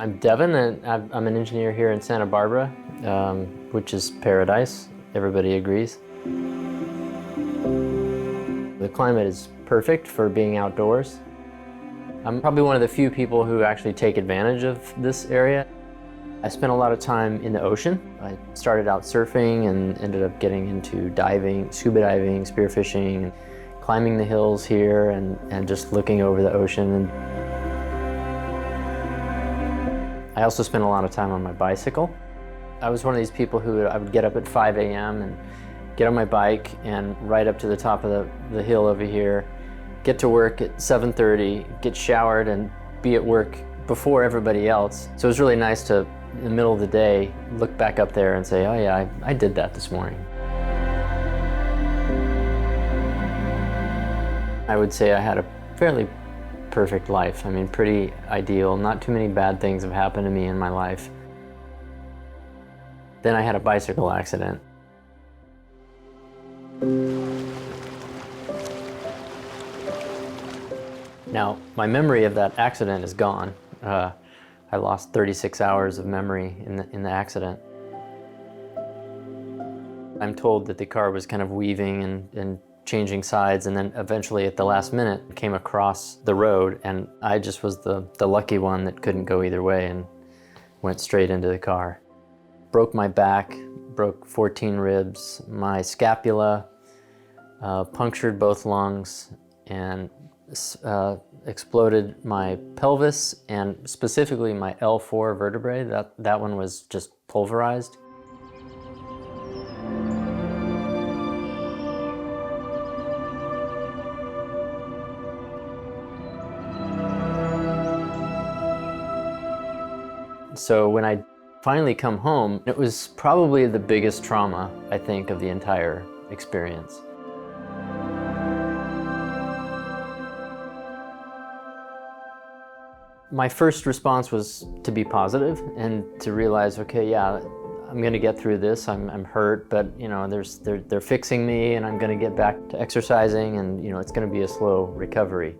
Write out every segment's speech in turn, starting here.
I'm Devin, and I'm an engineer here in Santa Barbara, which is paradise. Everybody agrees. The climate is perfect for being outdoors. I'm probably one of the few people who actually take advantage of this area. I spent a lot of time in the ocean. I started out surfing and ended up getting into diving, scuba diving, spearfishing, climbing the hills here and just looking over the ocean. I also spent a lot of time on my bicycle. I was one of these people who I would get up at 5 a.m. and get on my bike and ride up to the top of the hill over here, get to work at 7:30, get showered and be at work before everybody else. So it was really nice to, in the middle of the day, look back up there and say, oh yeah, I did that this morning. I would say I had a fairly perfect life. I mean, pretty ideal. Not too many bad things have happened to me in my life. Then I had a bicycle accident. Now, my memory of that accident is gone. I lost 36 hours of memory in the accident. I'm told that the car was kind of weaving and changing sides, and then eventually at the last minute came across the road, and I just was the lucky one that couldn't go either way and went straight into the car. Broke my back, broke 14 ribs, my scapula, punctured both lungs, and exploded my pelvis, and specifically my L4 vertebrae. That one was just pulverized. So when I finally come home, it was probably the biggest trauma, I think, of the entire experience. My first response was to be positive and to realize, okay, yeah, I'm going to get through this. I'm hurt, but you know, they're fixing me, and I'm going to get back to exercising, and you know, it's going to be a slow recovery.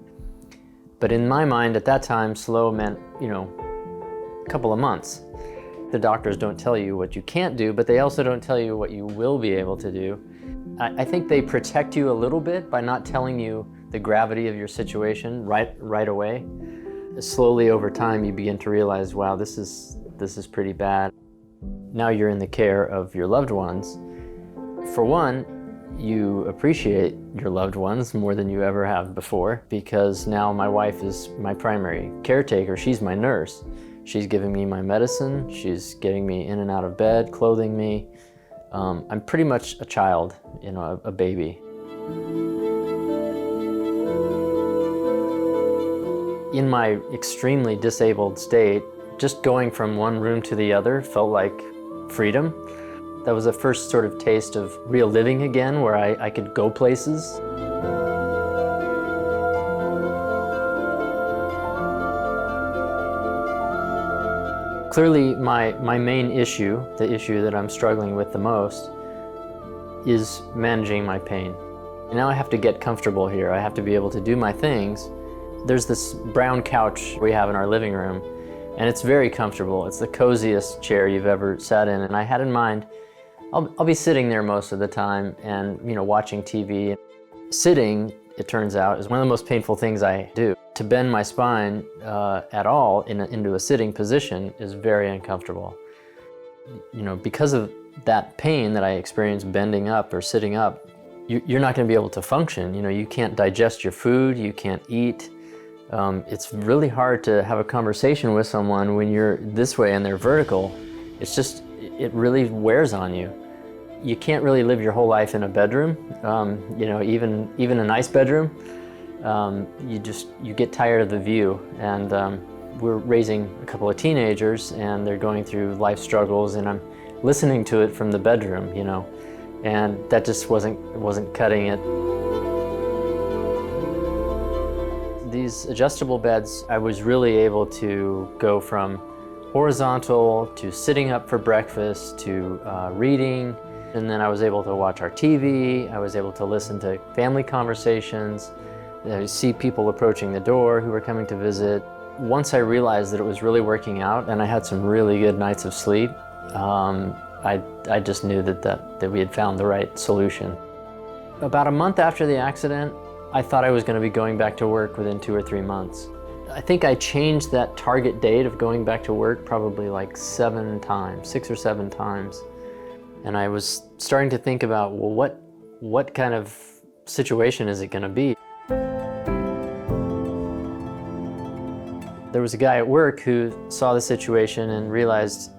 But in my mind at that time, slow meant, you know, a couple of months. The doctors don't tell you what you can't do, but they also don't tell you what you will be able to do. I think they protect you a little bit by not telling you the gravity of your situation right away. Slowly over time, you begin to realize, wow, this is pretty bad. Now you're in the care of your loved ones. For one, you appreciate your loved ones more than you ever have before, because now my wife is my primary caretaker. She's my nurse. She's giving me my medicine. She's getting me in and out of bed, clothing me. I'm pretty much a child, you know, a baby. In my extremely disabled state, just going from one room to the other felt like freedom. That was the first sort of taste of real living again, where I could go places. Clearly, my main issue, the issue that I'm struggling with the most, is managing my pain. And now I have to get comfortable here. I have to be able to do my things. There's this brown couch we have in our living room, and it's very comfortable. It's the coziest chair you've ever sat in, and I had in mind, I'll be sitting there most of the time and, you know, watching TV. Sitting, it turns out, is one of the most painful things I do. To bend my spine at all into a sitting position is very uncomfortable. You know, because of that pain that I experience bending up or sitting up, you're not going to be able to function. You know, you can't digest your food, you can't eat. It's really hard to have a conversation with someone when you're this way and they're vertical. It's just, it really wears on you. You can't really live your whole life in a bedroom, you know, even a nice bedroom. You get tired of the view, and we're raising a couple of teenagers, and they're going through life struggles, and I'm listening to it from the bedroom, you know, and that just wasn't cutting it. These adjustable beds, I was really able to go from horizontal to sitting up for breakfast to reading. And then I was able to watch our TV. I was able to listen to family conversations, see people approaching the door who were coming to visit. Once I realized that it was really working out and I had some really good nights of sleep, I just knew that we had found the right solution. About a month after the accident, I thought I was going to be going back to work within 2 or 3 months. I think I changed that target date of going back to work probably like 7 times, 6 or 7 times. And I was starting to think about, well, what kind of situation is it going to be? There was a guy at work who saw the situation and realized,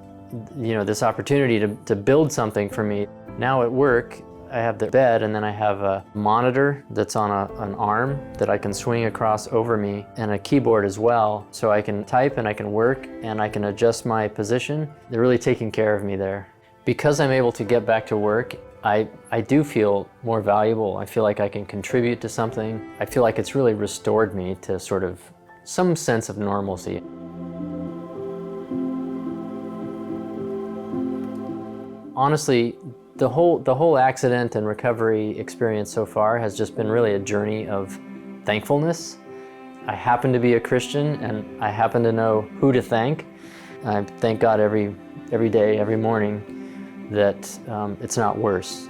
this opportunity to build something for me. Now at work, I have the bed and then I have a monitor that's on an arm that I can swing across over me, and a keyboard as well, so I can type and I can work and I can adjust my position. They're really taking care of me there. Because I'm able to get back to work, I do feel more valuable. I feel like I can contribute to something. I feel like it's really restored me to sort of some sense of normalcy. Honestly, the whole accident and recovery experience so far has just been really a journey of thankfulness. I happen to be a Christian and I happen to know who to thank. I thank God every day, every morning, that it's not worse.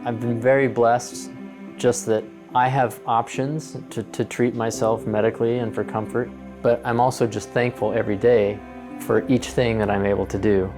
I've been very blessed just that I have options to treat myself medically and for comfort, but I'm also just thankful every day for each thing that I'm able to do.